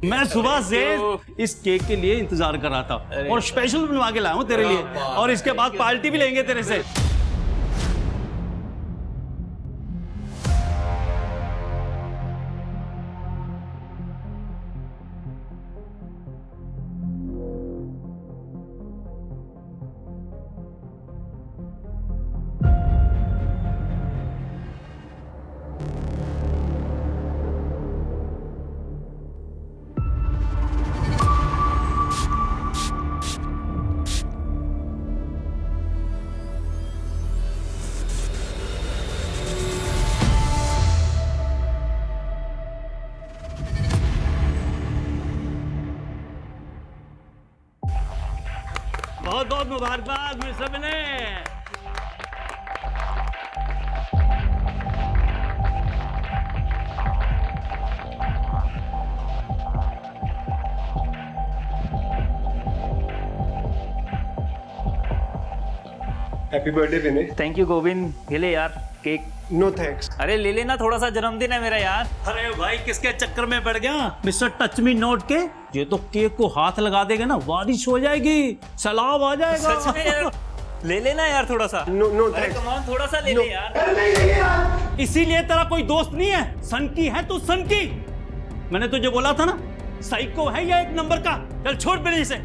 मैं सुबह से इस केक के लिए इंतजार कर रहा था और स्पेशल बनवा के लाया हूँ तेरे लिए, और इसके बाद पार्टी भी लेंगे तेरे से। बहुत बहुत मुबारकबाद mister Vinay. Happy birthday Vinay. Thank you Govind, ये ले यार केक। No thanks. अरे ले लेना, थोड़ा सा जन्मदिन है मेरा यार। अरे भाई किसके चक्कर में पड़ गया मिस्टर टच मी नोट के? ये तो केक को हाथ लगा देगा ना, बारिश हो जाएगी, सैलाब आ जाएगा। सच में यार, ले लेना यार थोड़ा सा। नो अरे थैंक्स। कम ऑन, थोड़ा सा ले ले यार। इसीलिए तेरा कोई दोस्त नहीं है? सन की है तू, सन की। मैंने तुझे बोला था ना, साइको है या एक नंबर का। चल छोड़ मेरे से।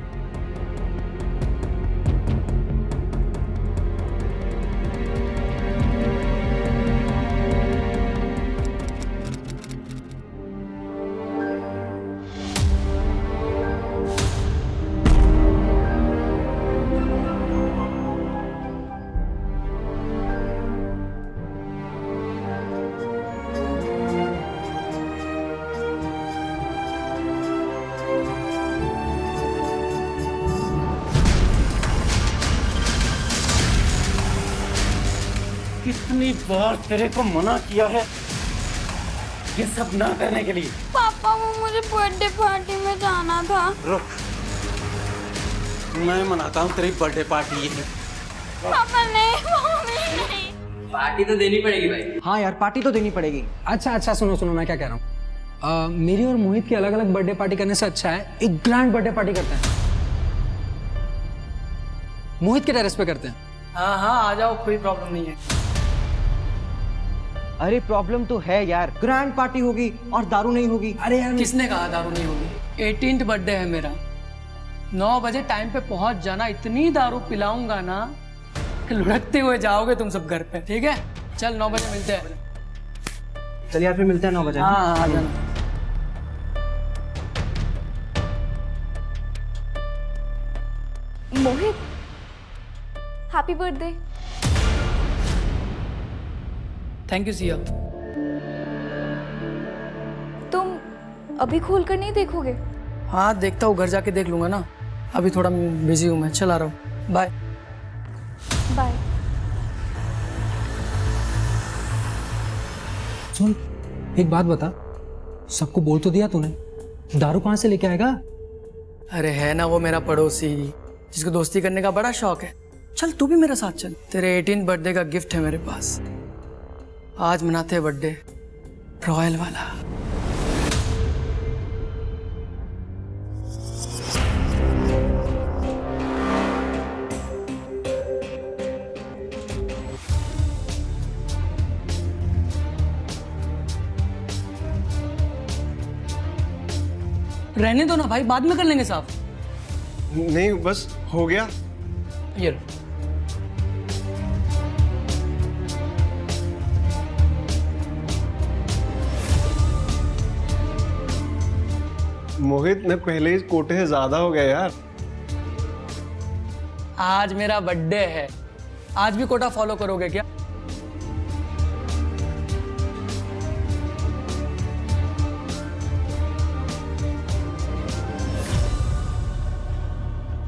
कितनी बार तेरे को मना किया है ये सब ना करने के लिए। पापा वो मुझे बर्थडे पार्टी में जाना था। रुक, मैं मनाता हूँ तेरी बर्थडे पार्टी। ये पापा नहीं, मम्मी नहीं। पार्टी तो देनी पड़ेगी भाई। हाँ यार, पार्टी तो देनी पड़ेगी। अच्छा सुनो मैं क्या कह रहा हूँ, मेरी और मोहित की अलग अलग बर्थडे पार्टी करने से अच्छा है एक ग्रैंड बर्थडे पार्टी करते हैं। मोहित के टेरेस पे करते हैं। हाँ आ जाओ, कोई प्रॉब्लम नहीं है। अरे प्रॉब्लम तो है यार, ग्रैंड पार्टी होगी और दारू नहीं होगी। अरे यार किसने कहा दारू नहीं होगी? 18th बर्थडे है मेरा, 9 बजे टाइम पे पहुंच जाना। इतनी दारू पिलाऊंगा ना कि लुढ़कते हुए जाओगे तुम सब घर पे, ठीक है? चल 9 बजे मिलते हैं। चलिए यार, फिर मिलते हैं 9 बजे। हाँ आ जाना। Mohit, happy birthday. Thank you Siya. तुम अभी खोल कर नहीं देखोगे? हाँ देखता हूँ, घर जाके देख लूंगा ना। अभी थोड़ा बिजी हूँ मैं, चला रहा हूँ। Bye bye. सुन, एक बात बता, सबको बोल तो दिया तूने, दारू कहाँ से लेके आएगा? अरे है ना वो मेरा पड़ोसी, जिसको दोस्ती करने का बड़ा शौक है। चल तू भी मेरे साथ चल, तेरे 18th बर्थडे का गिफ्ट है मेरे पास। आज मनाते हैं बर्थडे रॉयल वाला। रहने दो ना भाई, बाद में कर लेंगे साफ। नहीं बस हो गया। ये लो। मोहित, मैं पहले ही कोटे से ज्यादा हो गया यार। आज मेरा बर्थडे है, आज भी कोटा फॉलो करोगे क्या?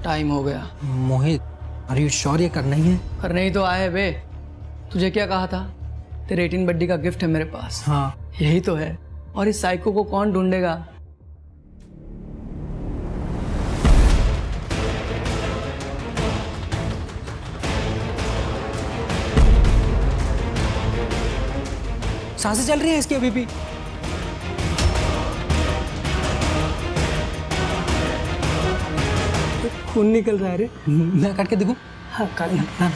टाइम हो गया। मोहित, अरे यू श्योर ये करना ही है? पर नहीं तो आए बे। तुझे क्या कहा था? तेरे 18 बर्थडे का गिफ्ट है मेरे पास। हाँ। यही तो है। और इस साइको को कौन ढूंढेगा? सांसें चल रही है इसकी अभी भी। खून निकल रहा है रे। मैं काट के देखूं? हाँ काट ना।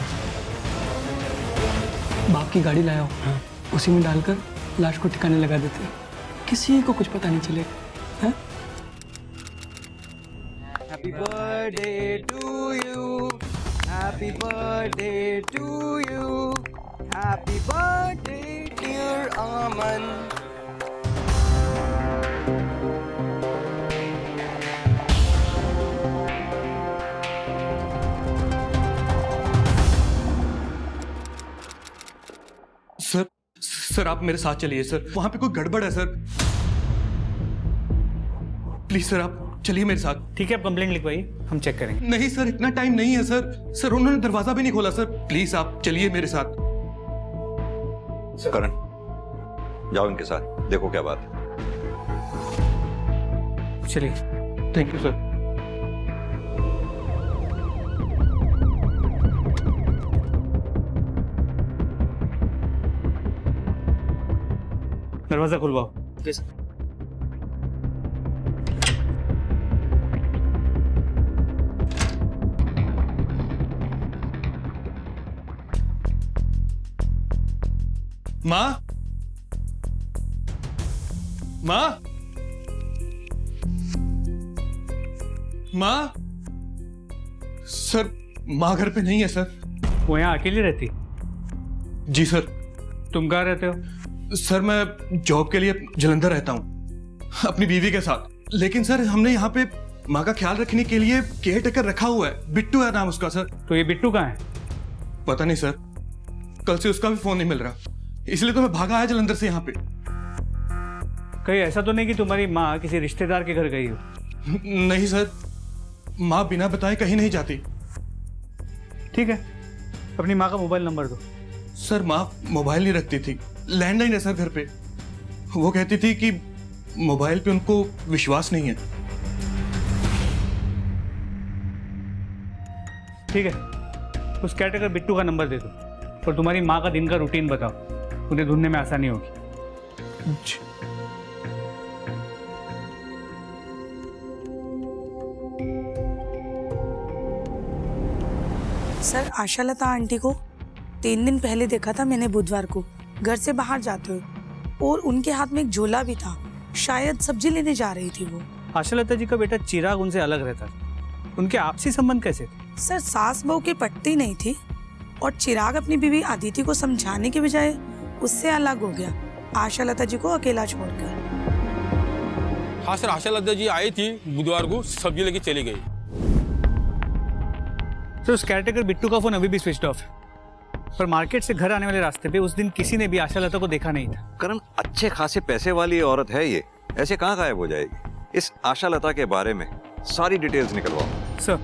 बाप की गाड़ी लाया हूँ, हाँ, उसी में डालकर लाश को ठिकाने लगा देते हैं, किसी को कुछ पता नहीं चलेगा। हाँ? Happy birthday to you. Happy birthday to you. Happy birthday dear Aman. Sir आप मेरे साथ चलिए सर, वहां पे कोई गड़बड़ है सर। प्लीज सर आप चलिए मेरे साथ। ठीक है, आप कंप्लेंट लिखवाइए, हम चेक करेंगे। नहीं सर, इतना टाइम नहीं है सर। सर उन्होंने दरवाजा भी नहीं खोला सर। प्लीज आप चलिए मेरे साथ। करण, जाओ इनके साथ, देखो क्या बात है। चलिए। Thank you sir. दरवाजा खुलवाओ। माँ, माँ, माँ। सर माँ घर पे नहीं है सर। वो यहाँ अकेली रहती? जी सर। तुम कहाँ रहते हो? सर मैं जॉब के लिए जलंधर रहता हूँ अपनी बीवी के साथ, लेकिन सर हमने यहाँ पे माँ का ख्याल रखने के लिए केयर टेकर रखा हुआ है। बिट्टू है नाम उसका सर। तो ये बिट्टू कहाँ है? पता नहीं सर, कल से उसका भी फोन नहीं मिल रहा, इसलिए तो मैं भागा आया जलंधर से यहाँ पे। कहीं ऐसा तो नहीं कि तुम्हारी माँ किसी रिश्तेदार के घर गई हो? नहीं सर, माँ बिना बताए कहीं नहीं जाती। ठीक है, अपनी माँ का मोबाइल नंबर दो। सर माँ मोबाइल नहीं रखती थी, लैंडलाइन है सर घर पे। वो कहती थी कि मोबाइल पे उनको विश्वास नहीं है। ठीक है, उस कैटेगर बिट्टू का नंबर दे दो और तुम्हारी माँ का दिन का रूटीन बताओ, उन्हें ढूंढने में आसानी होगी। सर आशालता आंटी को 3 दिन पहले देखा था मैंने, बुधवार को घर से बाहर जाते हुए, और उनके हाथ में एक झोला भी था, शायद सब्जी लेने जा रही थी वो। आशालता जी का बेटा चिराग उनसे अलग रहता था, उनके आपसी संबंध कैसे थे? सर सास बहू की पटती नहीं थी और चिराग अपनी बीवी आदिति को समझाने के बजाय उससे अलग हो गया, आशालता जी को अकेला छोड़कर। हाँ सर, आशालता जी आई थी बुधवार को, सब्जी लेके चली गई। तो उस कैटेगर बिट्टू का फोन अभी भी स्विच ऑफ है, पर मार्केट से घर आने वाले रास्ते पे उस दिन किसी ने भी आशालता को देखा नहीं था। करण, अच्छे खासे पैसे वाली औरत है ये, ऐसे कहाँ गायब हो जाएगी? इस आशालता के बारे में सारी डिटेल्स निकलवाओ। सर,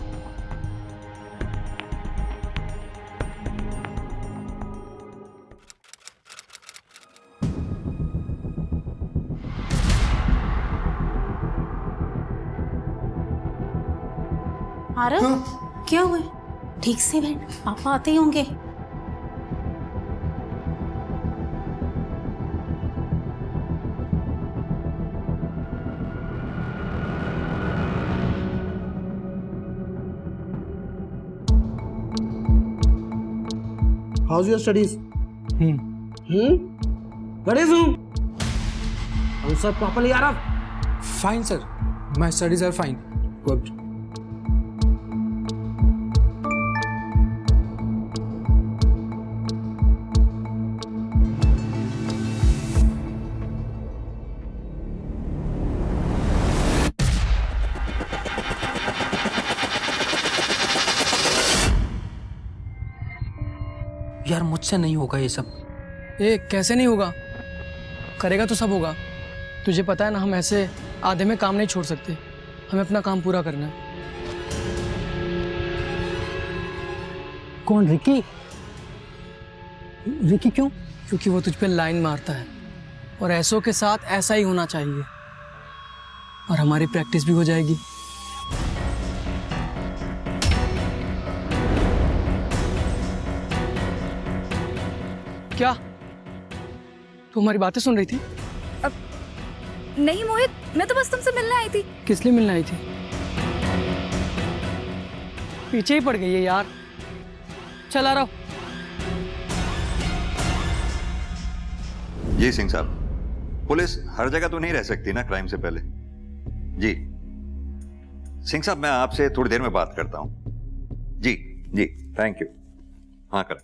आरव, क्या हुआ? ठीक से बैठ, पापा आते ही होंगे। How's your studies? What is you? Answer properly, Arav. Fine, sir. My studies are fine. Good. यार मुझसे नहीं होगा ये सब। कैसे नहीं होगा? करेगा तो सब होगा। तुझे पता है ना, हम ऐसे आधे में काम नहीं छोड़ सकते, हमें अपना काम पूरा करना है। कौन? रिकी? रिकी क्यों? क्योंकि वो तुझ पे लाइन मारता है और ऐसों के साथ ऐसा ही होना चाहिए, और हमारी प्रैक्टिस भी हो जाएगी। क्या तू हमारी बातें सुन रही थी? नहीं मोहित, मैं तो बस तुमसे मिलने आई थी। किस लिए मिलने आई थी? पीछे ही पड़ गई है यार। चल आ रहा हूँ। जी सिंह साहब, पुलिस हर जगह तो नहीं रह सकती ना क्राइम से पहले। जी सिंह साहब, मैं आपसे थोड़ी देर में बात करता हूं। जी जी, थैंक यू। हाँ कर।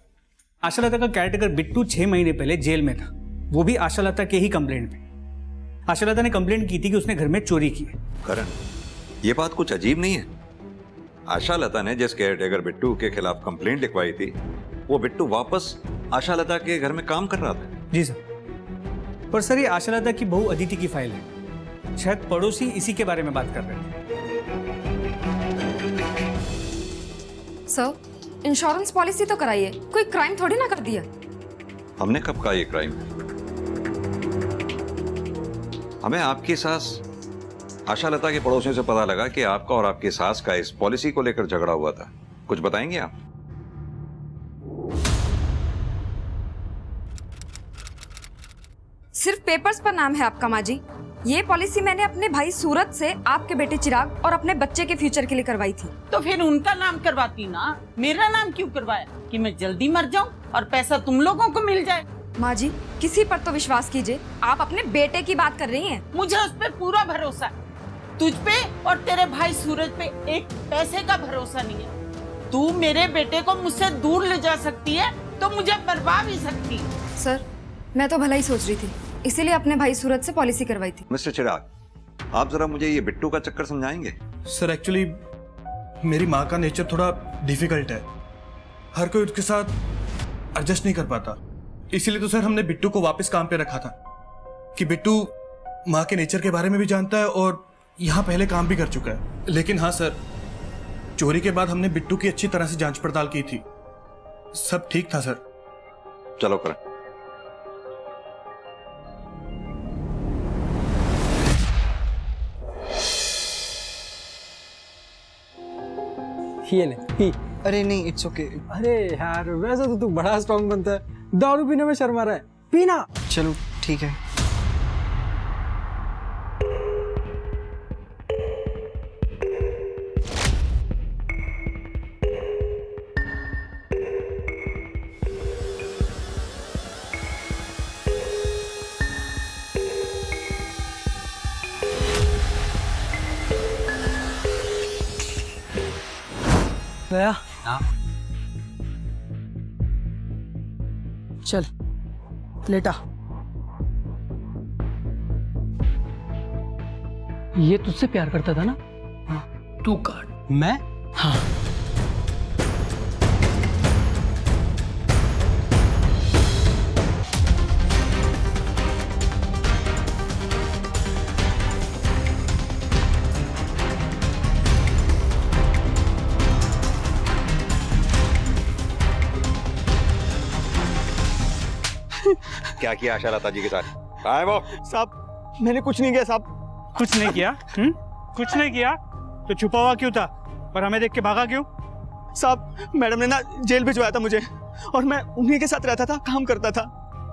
आशालता का कैरेक्टर बिट्टू 6 महीने पहले जेल में था, वो भी आशालता के ही कंप्लेंट में। आशालता ने कंप्लेंट की थी कि उसने घर में चोरी की है। करण, ये बात कुछ अजीब नहीं है। आशालता ने जिस केयरटेकर बिट्टू के खिलाफ कंप्लेंट लिखवाई थी, वो बिट्टू वापस आशालता के घर में काम कर रहा था। जी सर, पर सर ये आशालता की बहू अदिति की फाइल है। शायद पड़ोसी इसी के बारे में बात कर रहे थे। सर, इंश्योरेंस पॉलिसी तो कराइए, कोई क्राइम थोड़ी ना कर दिया। हमने कब कहा ये क्राइम है? हमें आपकी सास आशालता के पड़ोसियों से पता लगा कि आपका और आपकी सास का इस पॉलिसी को लेकर झगड़ा हुआ था। कुछ बताएंगे आप? सिर्फ पेपर्स पर नाम है आपका माँ जी। ये पॉलिसी मैंने अपने भाई सूरज से आपके बेटे चिराग और अपने बच्चे के फ्यूचर के लिए करवाई थी। तो फिर उनका नाम करवाती ना, मेरा नाम क्यों करवाया कि मैं जल्दी मर जाऊं और पैसा तुम लोगों को मिल जाए। माँ जी, किसी पर तो विश्वास कीजिए, आप अपने बेटे की बात कर रही हैं। मुझे उस पे पूरा भरोसा है, तुझ पे और तेरे भाई सूरज पे एक पैसे का भरोसा नहीं है। तू मेरे बेटे को मुझसे दूर ले जा सकती है तो मुझे मरवा भी सकती है। सर, मैं तो भला ही सोच रही थी, इसीलिए अपने भाई सूरज से पॉलिसी करवाई थी। मिस्टर चिराग, आप जरा मुझे ये बिट्टू का चक्कर समझाएंगे? सर एक्चुअली मेरी माँ का नेचर थोड़ा डिफिकल्ट है, हर कोई उसके साथ एडजस्ट नहीं कर पाता। इसीलिए तो सर हमने बिट्टू को वापस काम पे रखा था कि बिट्टू माँ के नेचर के बारे में भी जानता है और यहाँ पहले काम भी कर चुका है। लेकिन हाँ सर, चोरी के बाद हमने बिट्टू की अच्छी तरह से जांच पड़ताल की थी, सब ठीक था सर। चलो करें। ये ले पी। अरे नहीं, इट्स ओके। अरे यार, वैसे तो तू बड़ा स्ट्रॉन्ग बनता है, दारू पीने में शर्मा रहा है, पीना। चलो ठीक है। गया? चल लेटा। ये तुझसे प्यार करता था ना? हाँ। तू काट। मैं? हाँ। क्या किया आशालता जी के साथ? कहाँ है वो? साहब मैंने कुछ नहीं किया साहब। कुछ नहीं किया? कुछ नहीं किया तो छुपा हुआ क्यों था और हमें देख के भागा क्यों? साहब मैडम ने ना जेल भिजवाया था मुझे, और मैं उन्हीं के साथ रहता था, काम करता था,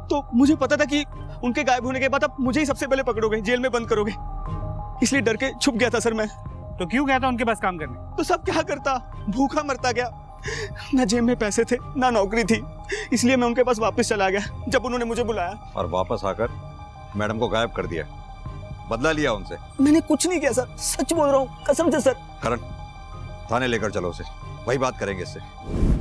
तो मुझे पता था कि उनके गायब होने के बाद आप मुझे ही सबसे पहले पकड़ोगे, जेल में बंद करोगे, इसलिए डर के छुप गया था सर मैं। तो क्यों गया था उनके पास काम करने? तो सब क्या करता, भूखा मरता गया, ना जेब में पैसे थे ना नौकरी थी, इसलिए मैं उनके पास वापस चला गया जब उन्होंने मुझे बुलाया। और वापस आकर मैडम को गायब कर दिया, बदला लिया उनसे? मैंने कुछ नहीं किया सर, सच बोल रहा हूँ, कसम से सर। करण, थाने लेकर चलो उसे, वही बात करेंगे इससे।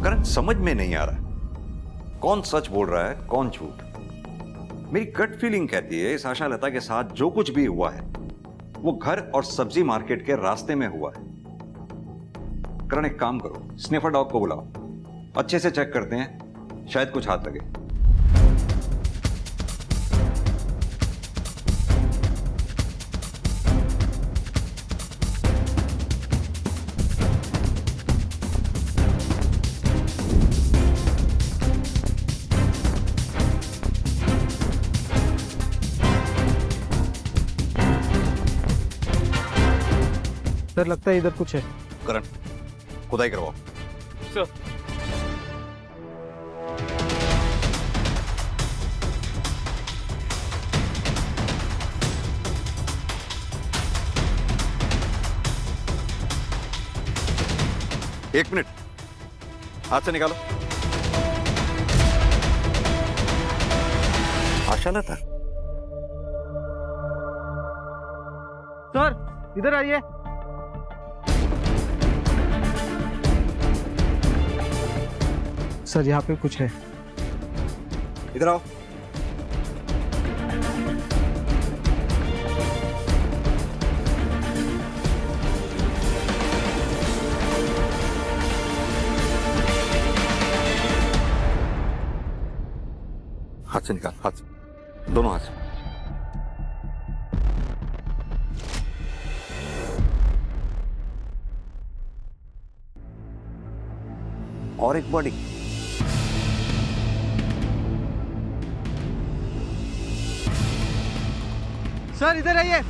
करण, समझ में नहीं आ रहा कौन सच बोल रहा है कौन झूठ। मेरी गट फीलिंग कहती है इस आशालता के साथ जो कुछ भी हुआ है वो घर और सब्जी मार्केट के रास्ते में हुआ है। करण, एक काम करो, स्निफर डॉग को बुलाओ, अच्छे से चेक करते हैं, शायद कुछ हाथ लगे। सर लगता है इधर कुछ है। करण, खुदाई करवाओ। सर। एक मिनट, हाथ से निकालो। आशालता, सर इधर आइए। सर यहाँ पे कुछ है। इधर आओ। हाथ से निकाल, हाथ से, दोनों हाथ से। और एक बॉडी। सर इधर आइए।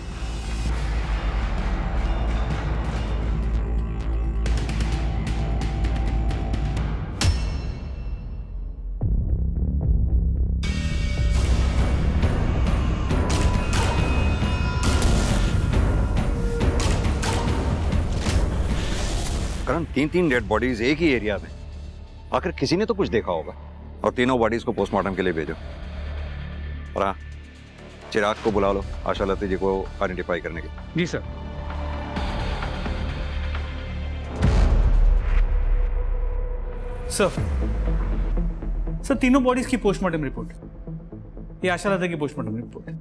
करण, तीन डेड बॉडीज एक ही एरिया में, आखिर किसी ने तो कुछ देखा होगा। और तीनों बॉडीज को पोस्टमार्टम के लिए भेजो। और हाँ, चिराग को बुला लो आशालता जी को आइडेंटिफाई करने के लिए। जी सर। सर तीनों बॉडीज की पोस्टमार्टम रिपोर्ट, ये आशालता की पोस्टमार्टम रिपोर्ट है।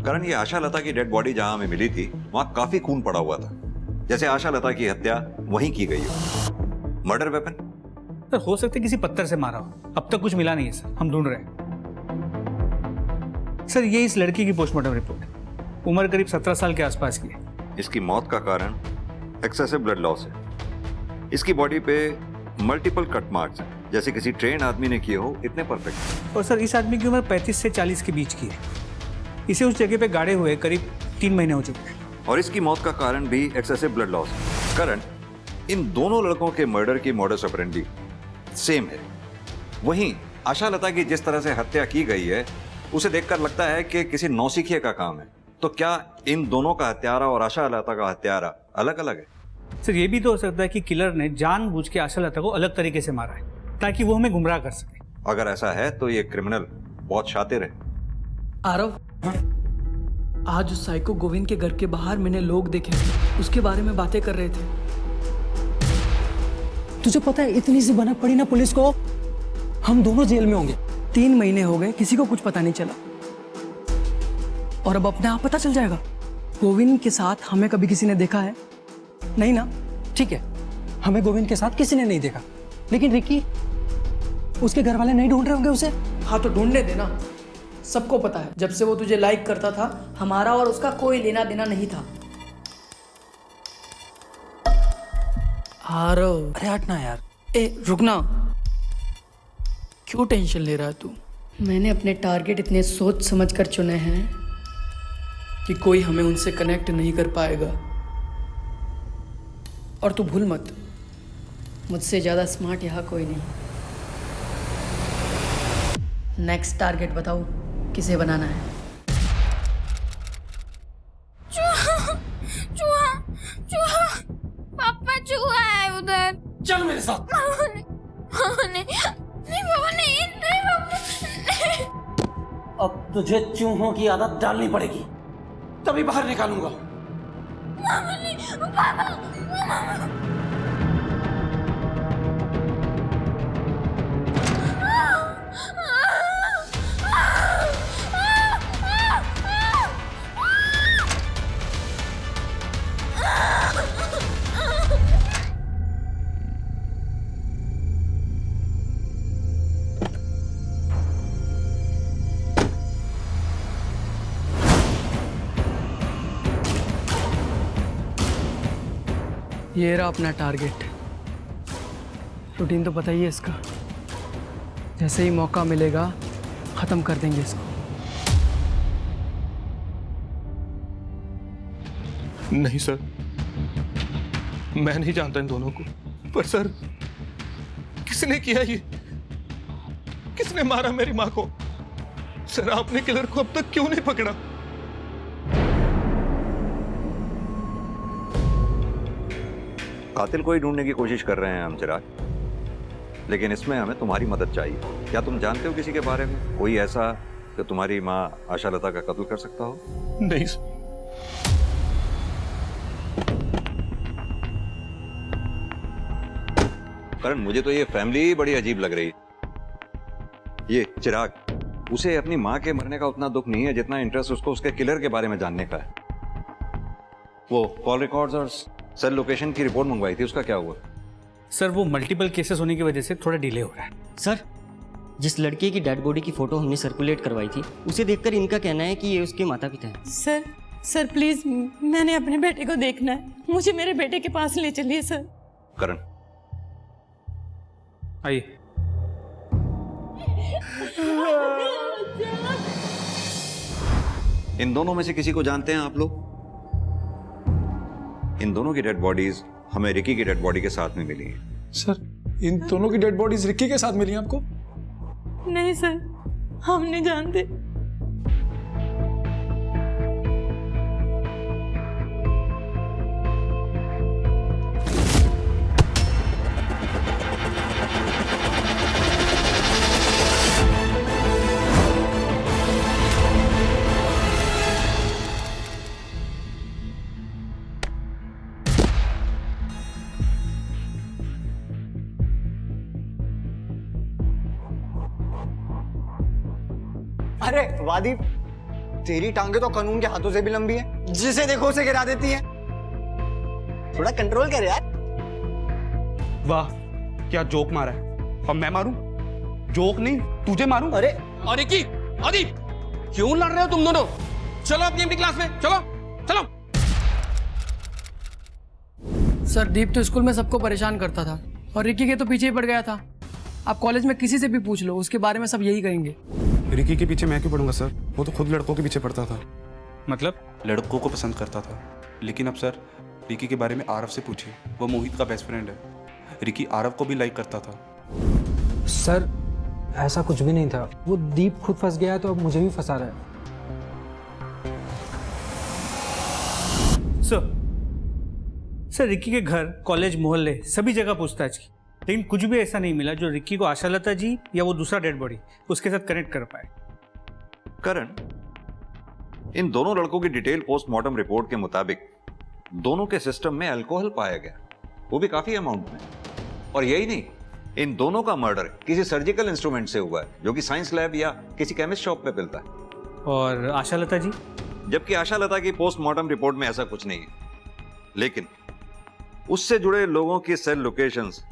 करण, ये आशालता की डेड बॉडी जहां हमें मिली थी वहां काफी खून पड़ा हुआ था, जैसे आशालता की हत्या वहीं की गई हो। Murder weapon? सर हो सकता है किसी पत्थर से मारा हो, अब तक कुछ मिला नहीं है सर, हम ढूंढ रहे हैं। सर ये इस लड़की की पोस्टमार्टम रिपोर्ट है, उम्र करीब 17 साल के आसपास की है। इसकी मौत का कारण एक्सेसिव ब्लड लॉस है। इसकी बॉडी पे मल्टीपल कट मार्क्स हैं, जैसे किसी ट्रेन आदमी ने किए हो, इतने परफेक्ट। और सर इस आदमी की उम्र 35 से 40 के बीच की है। इसे उस जगह पे गाड़े हुए करीब 3 महीने हो चुके हैं। और इसकी मौत का कारण भी एक्सेसिव ब्लड लॉस है। करण, इन दोनों लड़कों के मर्डर की मॉडस ऑपरेंडी सेम है। वहीं आशालता की जिस तरह से हत्या की गई है उसे देखकर लगता है कि किसी नौसिखिए का काम है। तो क्या इन दोनों का हत्यारा और आशालता का हत्यारा अलग अलग है? सर ये भी तो हो सकता है कि किलर ने जानबूझ के आशालता को अलग तरीके से मारा है ताकि वो हमें गुमराह कर सके। अगर ऐसा है तो ये क्रिमिनल बहुत शातिर है। आरव, आज उस साइको गोविंद के घर के बाहर मैंने लोग देखे थे, उसके बारे में बातें कर रहे थे। तुझे पता है इतनी सी भनक पड़ी ना पुलिस को, हम दोनों जेल में होंगे। 3 महीने हो गए, किसी को कुछ पता नहीं चला, और अब अपने आप पता चल जाएगा। गोविंद के साथ हमें कभी किसी ने देखा है? नहीं ना? ठीक है, हमें गोविंद के साथ किसी ने नहीं देखा, लेकिन रिकी, उसके घर वाले नहीं ढूंढ रहे होंगे उसे? हाँ तो ढूंढने देना। सबको पता है जब से वो तुझे लाइक करता था हमारा और उसका कोई लेना देना नहीं था। आरव, अरे हटना यार। ए रुकना, क्यों टेंशन ले रहा है तू? मैंने अपने टारगेट इतने सोच समझ कर चुने हैं कि कोई हमें उनसे कनेक्ट नहीं कर पाएगा। और तू भूल मत, मुझसे ज़्यादा स्मार्ट यहाँ कोई नहीं। नेक्स्ट टारगेट बताओ, किसे बनाना है? चूहा, चूहा, चूहा, पापा चूहा है उधर। चल मेरे साथ। नहीं, पापा नहीं, पापा। अब तुझे चूहों की आदत डालनी पड़ेगी, तभी बाहर निकालूंगा। पापा। ये रहा अपना टारगेट। रूटीन तो पता ही है इसका, जैसे ही मौका मिलेगा खत्म कर देंगे इसको। नहीं सर, मैं नहीं जानता इन दोनों को, पर सर किसने किया ये? किसने मारा मेरी माँ को? सर आपने किलर को अब तक क्यों नहीं पकड़ा? कातिल को ही ढूंढने की कोशिश कर रहे हैं हम चिराग, लेकिन इसमें हमें तुम्हारी मदद चाहिए। क्या तुम जानते हो किसी के बारे में, कोई ऐसा कि तुम्हारी माँ आशा लता का कत्ल कर सकता हो? नहीं। करण, मुझे तो ये फैमिली बड़ी अजीब लग रही है। ये चिराग, उसे अपनी माँ के मरने का उतना दुख नहीं है जितना इंटरेस्ट उसको उसके किलर के बारे में जानने का है। वो कॉल रिकॉर्ड्स और सेल लोकेशन की रिपोर्ट मंगवाई थी, उसका क्या हुआ? सर वो मल्टीपल केसेस होने की वजह से थोड़ा डिले हो रहा है। सर, जिस लड़के की डेड बॉडी की फोटो हमने सर्कुलेट करवाई थी, उसे देखकर इनका कहना है कि ये उसके माता पिता हैं। सर प्लीज, मैंने अपने बेटे को देखना है, मुझे मेरे बेटे के पास ले चलिए सर। करण, आइए। इन दोनों में से किसी को जानते हैं आप लोग? इन दोनों की डेड बॉडीज हमें रिकी की डेड बॉडी के साथ में मिली है। सर, इन दोनों की डेड बॉडीज रिकी के साथ मिली आपको? नहीं सर, हम नहीं जानते। अरे वादी, तेरी टांगे तो कानून के हाथों से भी लंबी है, जिसे देखो उसे गिरा देती है। थोड़ा कंट्रोल कर यार। वाह, क्या जोक मारा है। अब मैं मारूं? जोक नहीं, तुझे मारूं। अरे अरे की आदि, क्यों लड़ रहे हो तुम दोनों? चलो अपनी अपनी क्लास में, चलो चलो। सर, दीप तो स्कूल में सबको परेशान करता था और रिकी के तो पीछे ही पड़ गया था। आप कॉलेज में किसी से भी पूछ लो, उसके बारे में सब यही कहेंगे। रिकी के पीछे मैं क्यों पड़ूंगा सर? वो तो खुद लड़कों के पीछे पड़ता था। मतलब? लड़कों को पसंद करता था। लेकिन अब सर, रिकी के बारे में आरव से पूछिए, वो मोहित का बेस्ट फ्रेंड है। रिकी आरव को भी लाइक करता था। सर, ऐसा कुछ भी नहीं था। वो दीप खुद फंस गया है तो अब मुझे भी फंसा रहा है। सर रिकी के घर, कॉलेज, मोहल्ले सभी जगह पूछताछ की, लेकिन कुछ भी ऐसा नहीं मिला जो रिकी को आशा लता जी या वो दूसरा डेड बॉडी उसके साथ कनेक्ट कर पाए। करण, इन दोनों लड़कों की डिटेल पोस्टमार्टम रिपोर्ट के मुताबिक दोनों के सिस्टम में अल्कोहल पाया गया, वो भी काफी अमाउंट में। और यही नहीं, इन दोनों का मर्डर किसी सर्जिकल इंस्ट्रूमेंट से हुआ है जो कि साइंस लैब या किसी केमिस्ट शॉप पे मिलता है। और आशा लता जी? जबकि आशा लता की पोस्टमार्टम रिपोर्ट में ऐसा कुछ नहीं है, लेकिन उससे जुड़े लोगों की सेल लोकेशंस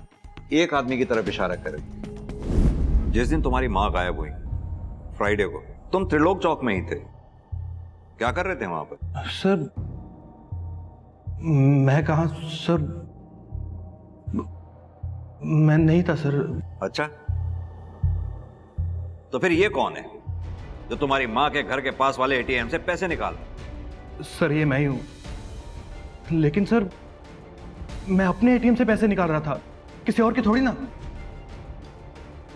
एक आदमी की तरफ इशारा करेगी। जिस दिन तुम्हारी मां गायब हुई, फ्राइडे को, तुम त्रिलोक चौक में ही थे। क्या कर रहे थे वहां पर? सर, मैं कहा सर, मैं नहीं था सर। अच्छा, तो फिर ये कौन है जो तुम्हारी मां के घर के पास वाले एटीएम से पैसे निकाल? सर, ये मैं ही हूं। लेकिन सर, मैं अपने एटीएम से पैसे निकाल रहा था, किसी और की थोड़ी ना।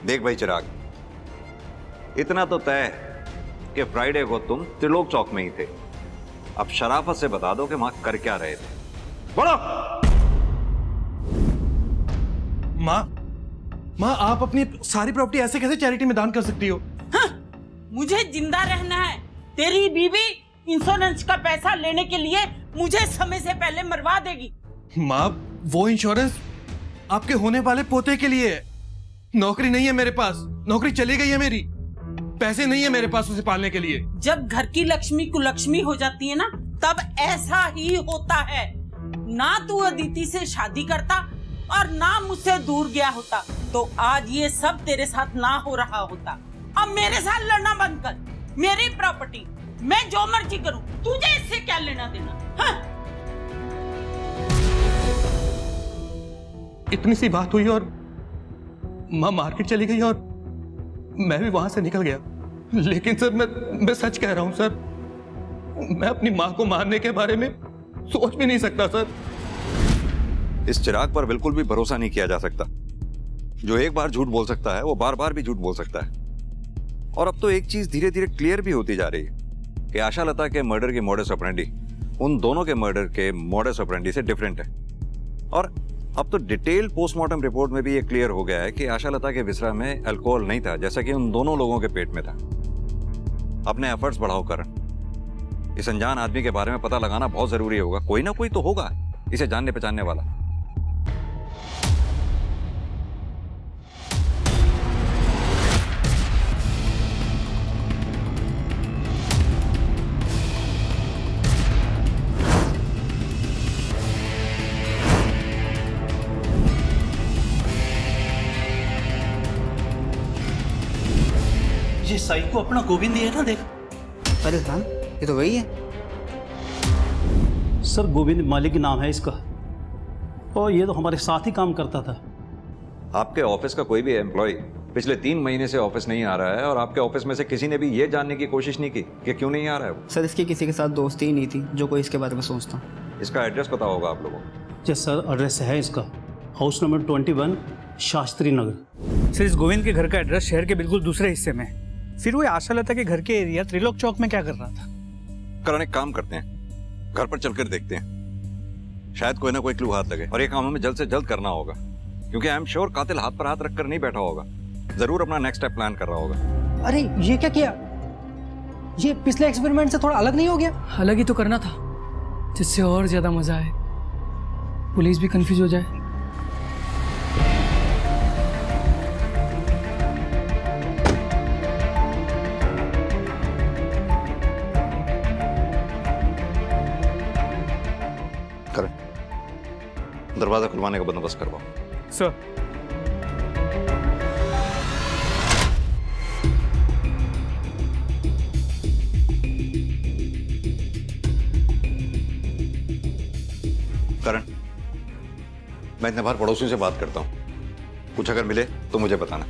देख भाई चिराग, इतना तो तय है कि फ्राइडे को तुम त्रिलोक चौक में ही थे। अब शराफत से बता दो कि वहां कर क्या रहे थे। बोलो। माँ, आप अपनी सारी प्रॉपर्टी ऐसे कैसे चैरिटी में दान कर सकती हो? हाँ, मुझे जिंदा रहना है। तेरी बीवी इंश्योरेंस का पैसा लेने के लिए मुझे समय से पहले मरवा देगी। माँ, वो इंश्योरेंस आपके होने वाले पोते के लिए है। नौकरी नहीं है मेरे पास, नौकरी चली गई है मेरी। पैसे नहीं है मेरे पास उसे पालने के लिए। जब घर की लक्ष्मी कुलक्ष्मी हो जाती है ना, तब ऐसा ही होता है। ना तू अदिति से शादी करता और ना मुझसे दूर गया होता, तो आज ये सब तेरे साथ ना हो रहा होता। अब मेरे साथ लड़ना बंद कर। मेरी प्रॉपर्टी, मैं जो मर्जी करूं, तुझे इससे क्या लेना देना? हाँ? इतनी सी बात हुई और माँ मार्केट चली गई और मैं भी वहां से निकल गया। लेकिन सर, मैं सच कह रहा हूं सर, मैं अपनी माँ को मारने के बारे में सोच भी नहीं सकता सर। इस चिराग पर बिल्कुल भी भरोसा नहीं किया जा सकता। जो एक बार झूठ बोल सकता है वो बार बार भी झूठ बोल सकता है। और अब तो एक चीज धीरे धीरे क्लियर भी होती जा रही है कि आशा लता के मर्डर की मोडस ऑपरेंडी उन दोनों के मर्डर के मोडस ऑपरेंडी से डिफरेंट है। और अब तो डिटेल पोस्टमार्टम रिपोर्ट में भी ये क्लियर हो गया है कि आशा लता के विसरा में अल्कोहल नहीं था, जैसा कि उन दोनों लोगों के पेट में था। अपने एफर्ट्स बढ़ाओ करण। इस अनजान आदमी के बारे में पता लगाना बहुत जरूरी होगा। कोई ना कोई तो होगा इसे जानने पहचानने वाला। ये साइको अपना गोविंद ही है ना, देख। अरे हाँ, ये तो वही है। सर गोविंद मालिक नाम है इसका, और ये तो हमारे साथ ही काम करता था। आपके ऑफिस का कोई भी एम्प्लॉय पिछले 3 महीने से ऑफिस नहीं आ रहा है, और आपके ऑफिस में से किसी ने भी ये जानने की कोशिश नहीं की कि क्यों नहीं आ रहा है वो। सर इसकी किसी के साथ दोस्ती ही नहीं थी जो कोई इसके बारे में सोचता। इसका एड्रेस पता होगा आप लोगों को? जी सर, एड्रेस है इसका house number 21 Shastri Nagar. Sir इस गोविंद के घर का एड्रेस शहर के बिल्कुल दूसरे हिस्से में है। फिर वो आशा लता के घर के एरिया त्रिलोक चौक में क्या कर रहा था? करण, एक काम करते हैं, घर पर चलकर देखते हैं, शायद कोई ना कोई क्लू हाथ लगे। और ये काम हमें जल्द से जल्द करना होगा, क्योंकि आई एम श्योर कातिल हाथ पर हाथ रखकर नहीं बैठा होगा, जरूर अपना नेक्स्ट स्टेप प्लान कर रहा होगा। अरे ये क्या किया? ये पिछले एक्सपेरिमेंट से थोड़ा अलग नहीं हो गया? अलग ही तो करना था, जिससे और ज्यादा मजा आए, पुलिस भी कंफ्यूज हो जाए। दरवाजा खुलवाने का बंदोबस्त करवाओ। सर करण, मैं इतने बार पड़ोसियों से बात करता हूं, कुछ अगर मिले तो मुझे बताना।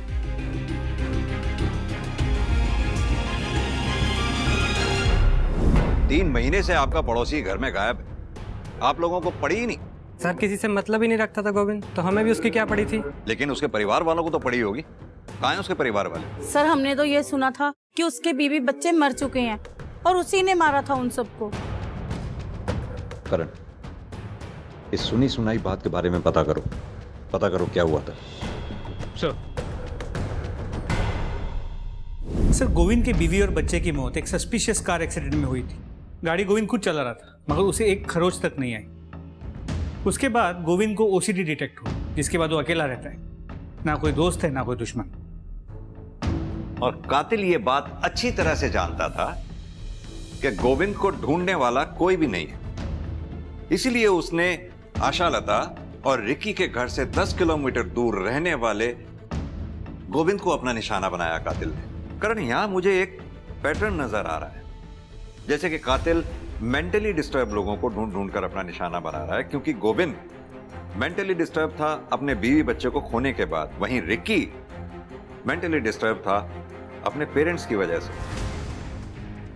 तीन महीने से आपका पड़ोसी घर में गायब है, आप लोगों को पड़ी ही नहीं। सर किसी से मतलब ही नहीं रखता था गोविंद, तो हमें भी उसकी क्या पड़ी थी? लेकिन उसके परिवार वालों को तो पड़ी होगी। कहाँ हैं उसके परिवार वाले? सर हमने तो ये सुना था कि उसके बीवी बच्चे मर चुके हैं और उसी ने मारा था उन सबको। करण, इस सुनी सुनाई बात के बारे में पता करो क्या हुआ था। सर गोविंद के बीवी और बच्चे की मौत एक सस्पिशियस कार एक्सीडेंट में हुई थी। गाड़ी गोविंद खुद चला रहा था, मगर उसे एक खरोच तक नहीं आई। उसके बाद गोविंद को ओसीडी डिटेक्ट हुआ, जिसके बाद वो अकेला रहता है, ना कोई दोस्त है ना कोई दुश्मन। और कातिल ये बात अच्छी तरह से जानता था कि गोविंद को ढूंढने वाला कोई भी नहीं है, इसीलिए उसने आशा लता और रिकी के घर से 10 किलोमीटर दूर रहने वाले गोविंद को अपना निशाना बनाया कातिल ने। करण, यहां मुझे एक पैटर्न नजर आ रहा है, जैसे कि कातिल मेंटली डिस्टर्ब लोगों को ढूंढ कर अपना निशाना बना रहा है, क्योंकि गोविंद मेंटली डिस्टर्ब था अपने बीवी बच्चे को खोने के बाद, वहीं रिकी मेंटली डिस्टर्ब था अपने पेरेंट्स की वजह से।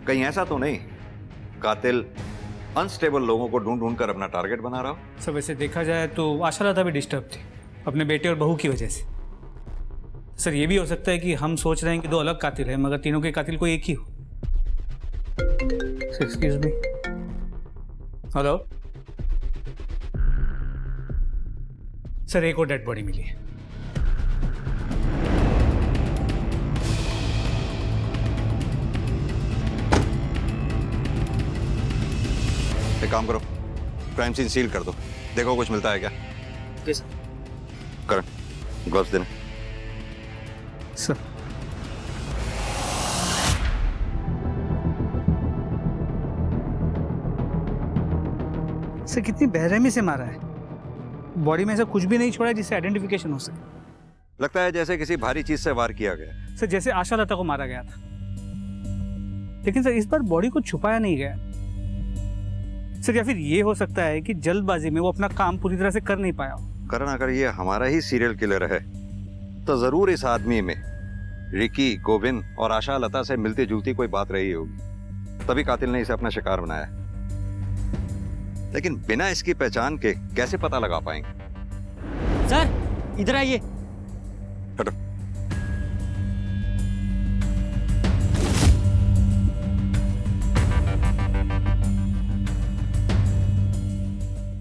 कहीं ऐसा तो नहीं कातिल अनस्टेबल लोगों को ढूंढ कर अपना टारगेट बना रहा हो? सब वैसे देखा जाए तो आशा लता भी डिस्टर्ब थी अपने बेटे और बहू की वजह से। सर ये भी हो सकता है कि हम सोच रहे हैं कि 2 अलग कातिल हैं, मगर तीनों के कातिल कोई एक ही हो। Excuse me. हेलो सर, एक और डेड बॉडी मिली है। एक काम करो, क्राइम सीन सील कर दो, देखो कुछ मिलता है क्या। करण, ग्लव्स देना। सर सर कितनी बेरहमी से मारा है, बॉडी में ऐसा कुछ भी नहीं छोड़ा जिससे आइडेंटिफिकेशन हो सके। लगता है जैसे किसी भारी चीज से वार किया गया। सर जैसे आशा लता को मारा गया था, लेकिन सर इस बार बॉडी को छुपाया नहीं गया। सर या फिर ये हो सकता है कि जल्दबाजी में वो अपना काम पूरी तरह से कर नहीं पाया हो। करण, अगर ये हमारा ही सीरियल किलर है तो जरूर इस आदमी में रिकी, गोविंद और आशा लता से मिलती जुलती कोई बात रही होगी, तभी कातिल ने इसे अपना शिकार बनाया। लेकिन बिना इसकी पहचान के कैसे पता लगा पाएंगे? सर इधर आइए। हटो।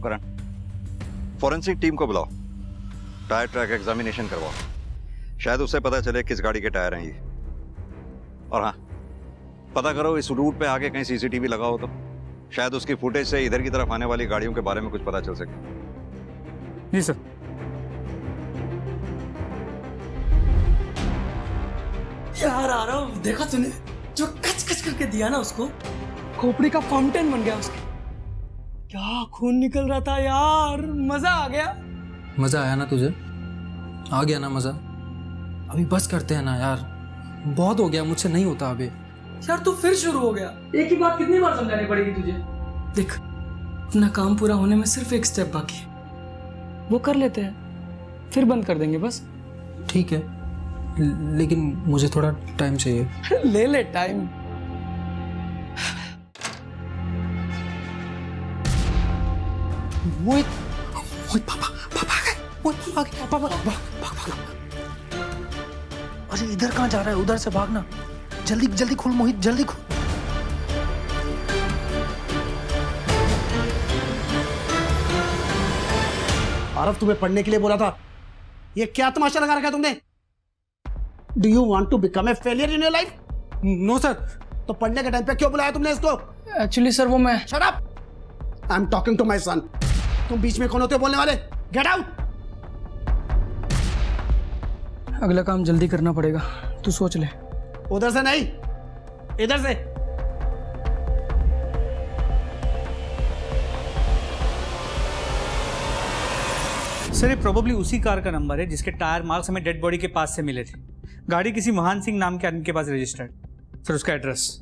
करण, फॉरेंसिक टीम को बुलाओ। टायर ट्रैक एग्जामिनेशन करवाओ, शायद उससे पता चले किस गाड़ी के टायर हैं ये। और हाँ, पता करो इस रूट पे आगे कहीं सीसीटीवी लगा हो तो शायद उसकी फुटेज से इधर की तरफ आने वाली गाड़ियों के बारे में कुछ पता चल सके। जी सर। यार आरव, देखा तूने जो कच कच करके दिया ना उसको, खोपड़ी का फाउंटेन बन गया उसके। क्या खून निकल रहा था यार, मजा आ गया। मजा आया ना तुझे? आ गया ना मजा? अभी बस करते हैं ना यार, बहुत हो गया, मुझसे नहीं होता अभी। यार तू फिर शुरू हो गया। एक ही बात कितनी बार समझानी पड़ेगी तुझे? देख, अपना काम पूरा होने में सिर्फ एक स्टेप बाकी है, वो कर लेते हैं, फिर बंद कर देंगे बस। ठीक है, लेकिन मुझे थोड़ा टाइम चाहिए। ले ले टाइम। मोहित, पापा आ गए। मोहित आ गए, पापा भाग। अरे इधर कहाँ जा रहा है? उधर से भागना। जल्दी जल्दी खोल मोहित, जल्दी खोल। आरव, तुम्हें पढ़ने के लिए बोला था, ये क्या तमाशा लगा रखा है तुमने? Do you want to become a failure in your life? No sir. तो पढ़ने के टाइम पे क्यों बुलाया तुमने इसको? एक्चुअली सर वो मैं। Shut up, I am talking to my son. तुम बीच में कौन होते हो बोलने वाले? Get out. अगला काम जल्दी करना पड़ेगा, तू सोच ले। उधर से नहीं, इधर से। सर ये प्रोबेबली उसी कार का नंबर है जिसके टायर मार्क्स हमें डेड बॉडी के पास से मिले थे। गाड़ी किसी महान सिंह नाम के आदमी के पास रजिस्टर्ड। सर उसका एड्रेस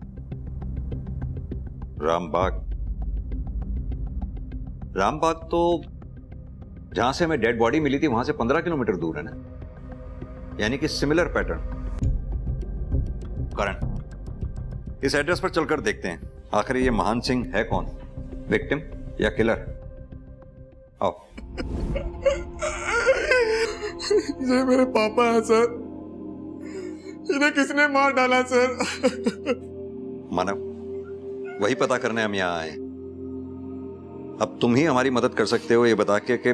रामबाग तो जहां से हमें डेड बॉडी मिली थी वहां से 15 किलोमीटर दूर है ना, यानी कि सिमिलर पैटर्न। करण, इस एड्रेस पर चलकर देखते हैं आखिर ये महान सिंह है कौन, विक्टिम या किलर। आओ। ये मेरे पापा हैं सर, इन्हें किसने मार डाला सर? मानव, वही पता करने हम यहाँ आए। अब तुम ही हमारी मदद कर सकते हो ये बता के कि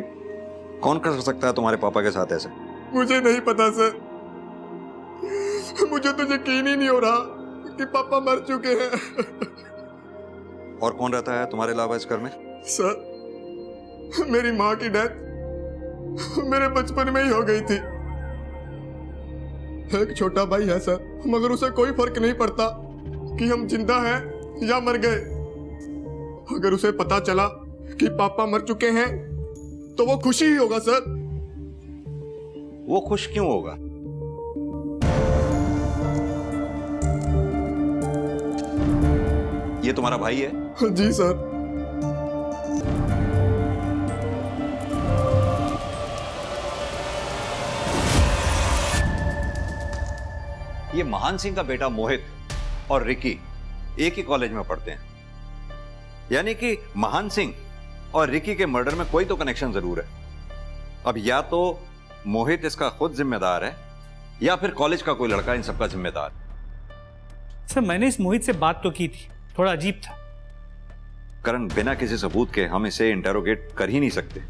कौन कर सकता है तुम्हारे पापा के साथ ऐसे। मुझे नहीं पता सर, मुझे तो यकीन ही नहीं हो रहा कि पापा मर चुके हैं। और कौन रहता है तुम्हारे अलावा इस घर में? सर, मेरी माँ की डेथ मेरे बचपन में ही हो गई थी। एक छोटा भाई है सर, मगर उसे कोई फर्क नहीं पड़ता कि हम जिंदा हैं या मर गए। अगर उसे पता चला कि पापा मर चुके हैं तो वो खुशी ही होगा सर। वो खुश क्यों होगा? ये तुम्हारा भाई है? जी सर। ये महान सिंह का बेटा मोहित और रिकी एक ही कॉलेज में पढ़ते हैं, यानी कि महान सिंह और रिकी के मर्डर में कोई तो कनेक्शन जरूर है। अब या तो मोहित इसका खुद जिम्मेदार है या फिर कॉलेज का कोई लड़का इन सबका जिम्मेदार। सर मैंने इस मोहित से बात तो की थी, थोड़ा अजीब था। करण, बिना किसी सबूत के हम इसे इंटेरोगेट कर ही नहीं सकते।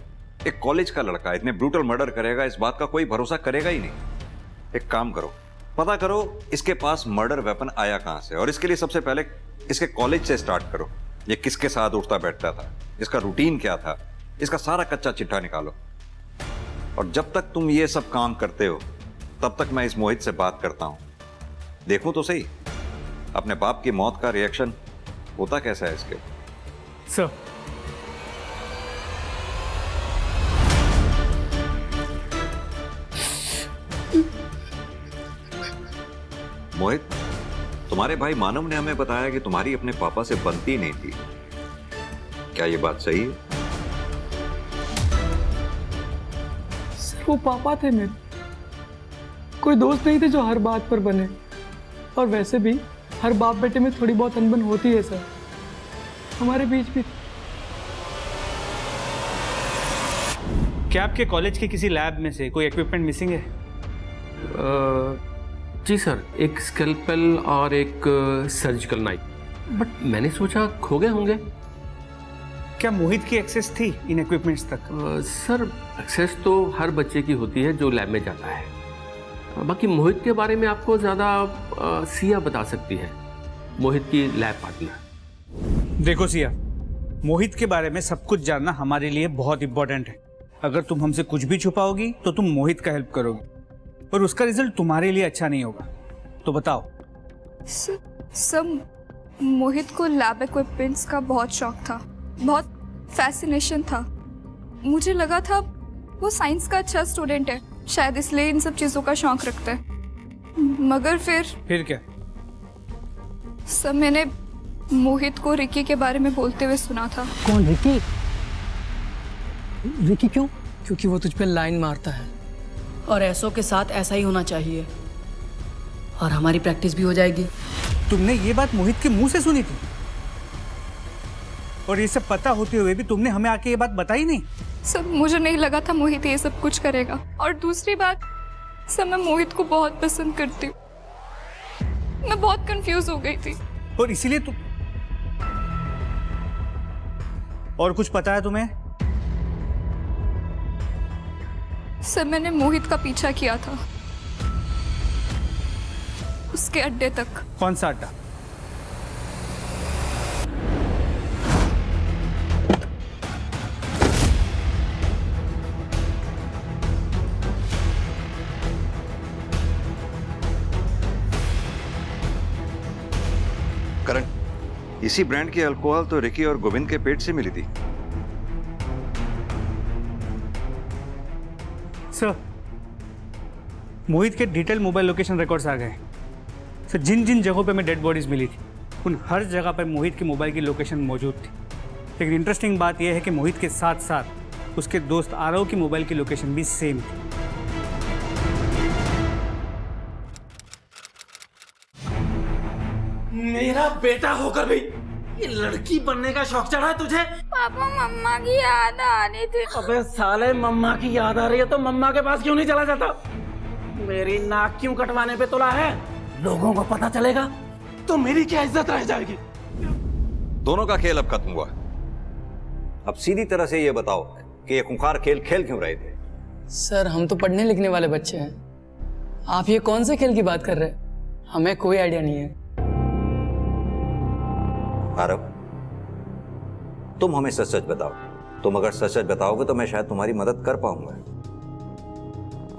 एक कॉलेज का लड़का इतने ब्रूटल मर्डर करेगा इस बात का कोई भरोसा करेगा ही नहीं। एक काम करो, पता करो इसके पास मर्डर वेपन आया कहां से, और इसके लिए सबसे पहले इसके कॉलेज से स्टार्ट करो। ये किसके साथ उठता बैठता था, इसका रूटीन क्या था, इसका सारा कच्चा चिट्ठा निकालो। और जब तक तुम ये सब काम करते हो तब तक मैं इस मोहित से बात करता हूं, देखूं तो सही अपने बाप की मौत का रिएक्शन होता कैसा है इसके। सर मोहित, तुम्हारे भाई मानव ने हमें बताया कि तुम्हारी अपने पापा से बनती नहीं थी, क्या ये बात सही है? सर वो पापा थे मेरे, कोई दोस्त नहीं थे जो हर बात पर बने। और वैसे भी हर बाप बेटे में थोड़ी बहुत अनबन होती है सर, हमारे बीच भी। क्या आपके कॉलेज के किसी लैब में से कोई इक्विपमेंट मिसिंग है? जी सर, एक स्कैल्पेल और एक सर्जिकल नाइफ, बट मैंने सोचा खो गए होंगे। क्या मोहित की एक्सेस थी इन इक्विपमेंट्स तक? सर एक्सेस तो हर बच्चे की होती है जो लैब में जाता है। बाकी मोहित के बारे में आपको ज़्यादा सिया बता सकती है, मोहित की लैब पार्टनर। देखो सिया, मोहित के बारे में सब कुछ जानना हमारे लिए बहुत इंपॉर्टेंट है। अगर तुम हमसे कुछ भी छुपाओगी तो तुम मोहित का हेल्प करोगी और उसका रिजल्ट तुम्हारे लिए अच्छा नहीं होगा। तो बताओ। सब मोहित को लैब इक्विपमेंट्स का बहुत शौक था, बहुत फैसिनेशन था। मुझे लगा था वो साइंस का अच्छा स्टूडेंट है, शायद इसलिए इन सब चीज़ों का शौक रखता है। मगर फिर क्या? सब मैंने मोहित को रिकी के बारे में बोलते हुए सुना था। कौन रिकी? रिकी क्यों? क्योंकि वो तुझ पे लाइन मारता है और ऐसों के साथ ऐसा ही होना चाहिए और हमारी प्रैक्टिस भी हो जाएगी। तुमने ये बात मोहित के मुंह से सुनी थी और ये सब पता होते हुए भी तुमने हमें आके ये बात बताई नहीं? सब मुझे नहीं लगा था मोहित ये सब कुछ करेगा। और दूसरी बात, सब मैं मोहित को बहुत पसंद करती हूँ। मैं बहुत कंफ्यूज हो गई थी और इसीलिए तुम। और कुछ पता है तुम्हें? सब मैंने मोहित का पीछा किया था उसके अड्डे तक। कौन सा अड्डा? करण, इसी ब्रांड की अल्कोहल तो रिकी और गोविंद के पेट से मिली थी। सर, मोहित के डिटेल मोबाइल लोकेशन रिकॉर्ड्स आ गए। सर, जिन जिन जगहों पे मैं डेड बॉडीज मिली थी उन हर जगह पर मोहित की मोबाइल की लोकेशन मौजूद थी। लेकिन इंटरेस्टिंग बात यह है कि मोहित के साथ साथ उसके दोस्त आरव की मोबाइल की लोकेशन भी सेम थी। मेरा बेटा होकर भी ये लड़की बनने का शौक चढ़ा है तुझे? पापा मम्मा की याद आ रही थी। अबे साले, मम्मा की याद आ रही है तो मम्मा के पास क्यों नहीं चला जाता? मेरी नाक क्यों कटवाने पे तुला है? लोगों को पता चलेगा तो मेरी क्या इज्जत रह जाएगी? दोनों का खेल अब खत्म हुआ। अब सीधी तरह से ये बताओ कि ये खुंखार खेल खेल क्यों रहे थे? सर, हम तो पढ़ने लिखने वाले बच्चे हैं। आप ये कौन से खेल की बात कर रहे हैं? हमें कोई आइडिया नहीं है। आरव, तुम हमें सच सच बताओ। तुम अगर सच सच बताओगे तो मैं शायद तुम्हारी मदद कर पाऊंगा।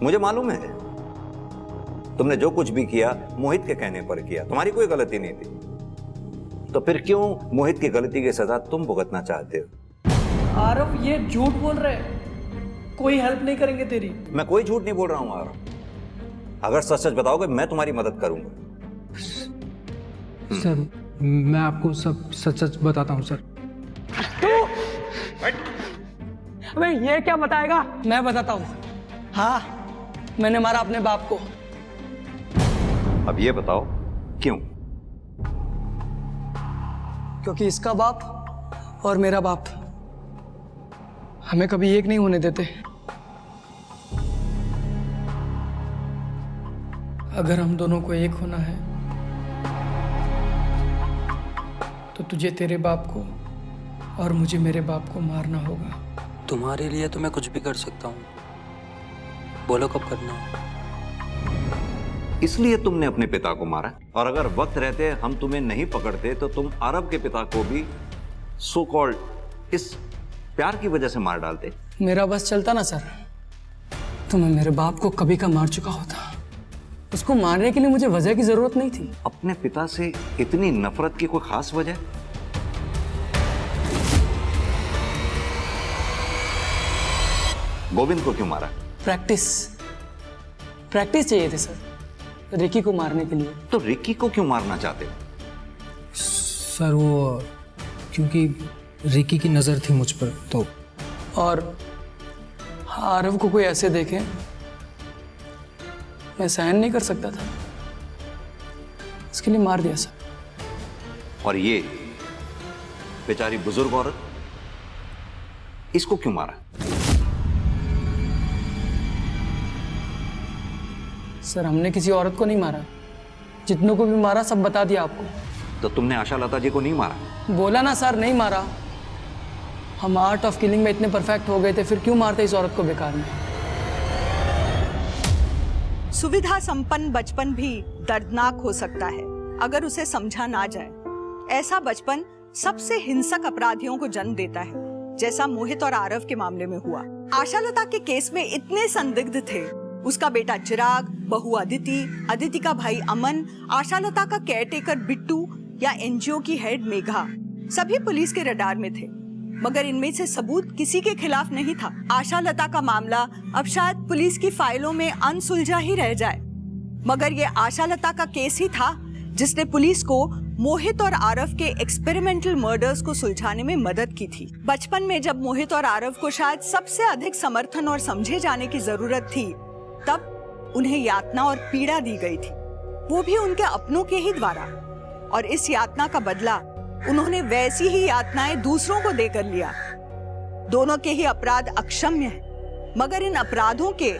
मुझे मालूम है तुमने जो कुछ भी किया मोहित के कहने पर किया, तुम्हारी कोई गलती नहीं थी। तो फिर क्यों मोहित की गलती की सजा तुम भुगतना चाहते हो? आरव, ये झूठ बोल रहे हैं। कोई हेल्प नहीं करेंगे तेरी। मैं कोई झूठ नहीं बोल रहा हूं आरव। अगर सच सच बताओगे मैं तुम्हारी मदद करूंगा। सर, मैं आपको सब सच सच बताता हूँ सर। अबे ये क्या बताएगा? मैं बताता हूँ। हाँ, मैंने मारा अपने बाप को। अब ये बताओ क्यों? क्योंकि इसका बाप और मेरा बाप हमें कभी एक नहीं होने देते। अगर हम दोनों को एक होना है तो तुझे तेरे बाप को और मुझे मेरे बाप को मारना होगा। तुम्हारे लिए तो मैं कुछ भी कर सकता हूँ, बोलो कब करना है। इसलिए तुमने अपने पिता को मारा, और अगर वक्त रहते हम तुम्हें नहीं पकड़ते तो तुम आरव के पिता को भी सो कॉल्ड इस प्यार की वजह से मार डालते। मेरा बस चलता ना सर तो मैं मेरे बाप को कभी का मार चुका होता। उसको मारने के लिए मुझे वजह की जरूरत नहीं थी। अपने पिता से इतनी नफरत की कोई खास वजह? गोविंद को क्यों मारा? प्रैक्टिस चाहिए थी सर, रिकी को मारने के लिए। तो रिकी को क्यों मारना चाहते? सर, वो क्योंकि रिकी की नजर थी मुझ पर तो। और आरव को कोई ऐसे देखे मैं सहन नहीं कर सकता था, इसके लिए मार दिया सर। और ये बेचारी बुजुर्ग औरत, इसको क्यों मारा? सर, हमने किसी औरत को नहीं मारा, जितनों को भी मारा सब बता दिया आपको। तो तुमने आशा लता जी को नहीं मारा? बोला ना सर, नहीं मारा। हम आर्ट ऑफ किलिंग में इतने परफेक्ट हो गए थे, फिर क्यों मारते इस औरत को बेकार में? सुविधा संपन्न बचपन भी दर्दनाक हो सकता है अगर उसे समझा ना जाए। ऐसा बचपन सबसे हिंसक अपराधियों को जन्म देता है, जैसा मोहित और आरव के मामले में हुआ। आशालता के केस में इतने संदिग्ध थे, उसका बेटा चिराग, बहू अदिति, अदिति का भाई अमन, आशालता का केयरटेकर बिट्टू या एनजीओ की हेड मेघा, सभी पुलिस के रडार में थे, मगर इनमें से सबूत किसी के खिलाफ नहीं था। आशालता का मामला अब शायद पुलिस की फाइलों में अनसुलझा ही रह जाए, मगर ये आशालता का केस ही था जिसने पुलिस को मोहित और आरव के एक्सपेरिमेंटल मर्डर्स को सुलझाने में मदद की थी। बचपन में जब मोहित और आरव को शायद सबसे अधिक समर्थन और समझे जाने की जरूरत थी, तब उन्हें यातना और पीड़ा दी गई थी, वो भी उनके अपनों के ही द्वारा। और इस यातना का बदला उन्होंने वैसी ही यातनाएं दूसरों को देकर लिया। दोनों के ही अपराध अक्षम्य हैं, मगर इन अपराधों के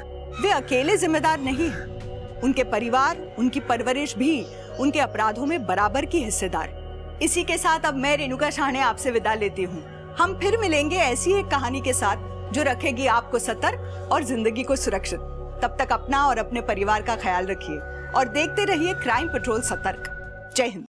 वे अकेले जिम्मेदार नहीं हैं। उनके परिवार, उनकी परवरिश भी उनके अपराधों में बराबर की हिस्सेदार। इसी के साथ अब मैं रेणुका शाहने आपसे विदा लेती हूँ। हम फिर मिलेंगे ऐसी एक कहानी के साथ जो रखेगी आपको सतर्क और जिंदगी को सुरक्षित। तब तक अपना और अपने परिवार का ख्याल रखिए और देखते रहिए क्राइम पेट्रोल सतर्क। जय हिंद।